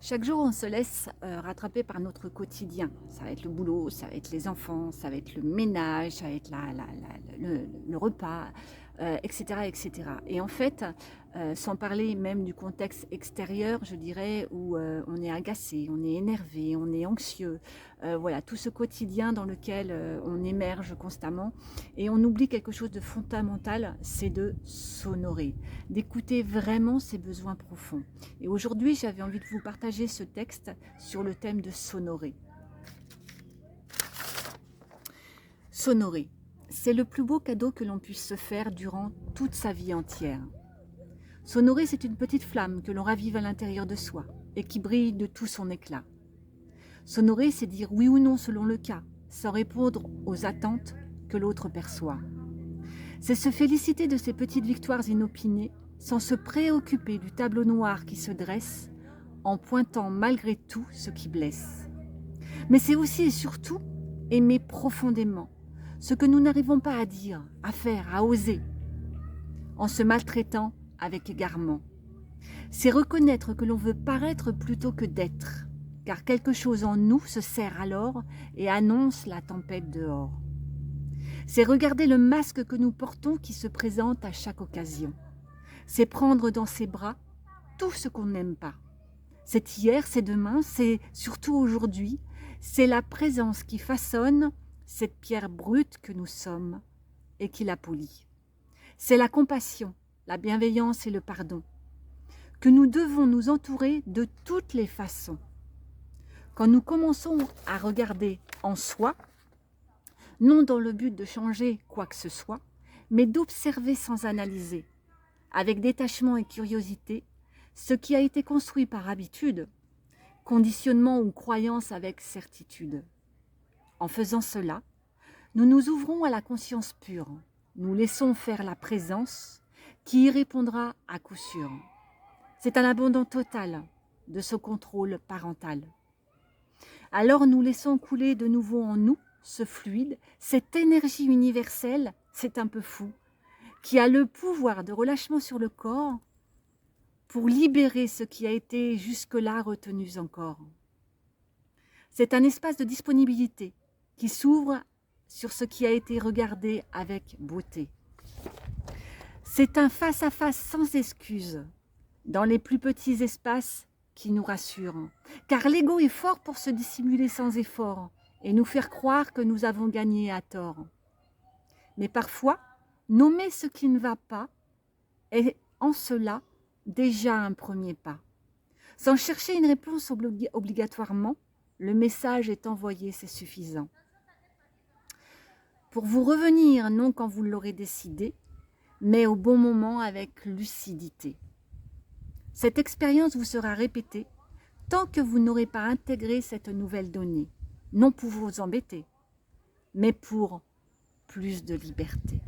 Chaque jour, on se laisse rattraper par notre quotidien. Ça va être le boulot, ça va être les enfants, ça va être le ménage, ça va être le repas, etc., etc. Et en fait, sans parler même du contexte extérieur, je dirais, où on est agacé, on est énervé, on est anxieux. Voilà, tout ce quotidien dans lequel on émerge constamment. Et on oublie quelque chose de fondamental, c'est de s'honorer, d'écouter vraiment ses besoins profonds. Et aujourd'hui, j'avais envie de vous partager ce texte sur le thème de s'honorer. S'honorer, c'est le plus beau cadeau que l'on puisse se faire durant toute sa vie entière. S'honorer, c'est une petite flamme que l'on ravive à l'intérieur de soi et qui brille de tout son éclat. S'honorer, c'est dire oui ou non selon le cas, sans répondre aux attentes que l'autre perçoit. C'est se féliciter de ces petites victoires inopinées, sans se préoccuper du tableau noir qui se dresse, en pointant malgré tout ce qui blesse. Mais c'est aussi et surtout aimer profondément ce que nous n'arrivons pas à dire, à faire, à oser, en se maltraitant avec égarement. C'est reconnaître que l'on veut paraître plutôt que d'être, car quelque chose en nous se serre alors et annonce la tempête dehors. C'est regarder le masque que nous portons qui se présente à chaque occasion. C'est prendre dans ses bras tout ce qu'on n'aime pas. C'est hier, c'est demain, c'est surtout aujourd'hui. C'est la présence qui façonne cette pierre brute que nous sommes et qui la polit. C'est la compassion, la bienveillance et le pardon que nous devons nous entourer de toutes les façons. Quand nous commençons à regarder en soi, non dans le but de changer quoi que ce soit, mais d'observer sans analyser, avec détachement et curiosité, ce qui a été construit par habitude, conditionnement ou croyance avec certitude. En faisant cela, nous nous ouvrons à la conscience pure, nous laissons faire la présence qui y répondra à coup sûr. C'est un abandon total de ce contrôle parental. Alors nous laissons couler de nouveau en nous ce fluide, cette énergie universelle, c'est un peu fou, qui a le pouvoir de relâchement sur le corps pour libérer ce qui a été jusque-là retenu encore. C'est un espace de disponibilité qui s'ouvre sur ce qui a été regardé avec beauté. C'est un face-à-face sans excuse dans les plus petits espaces qui nous rassurent. Car l'ego est fort pour se dissimuler sans effort et nous faire croire que nous avons gagné à tort. Mais parfois, nommer ce qui ne va pas est en cela déjà un premier pas. Sans chercher une réponse obligatoirement, le message est envoyé, c'est suffisant. Pour vous revenir, non quand vous l'aurez décidé, mais au bon moment avec lucidité. Cette expérience vous sera répétée tant que vous n'aurez pas intégré cette nouvelle donnée, non pour vous embêter, mais pour plus de liberté.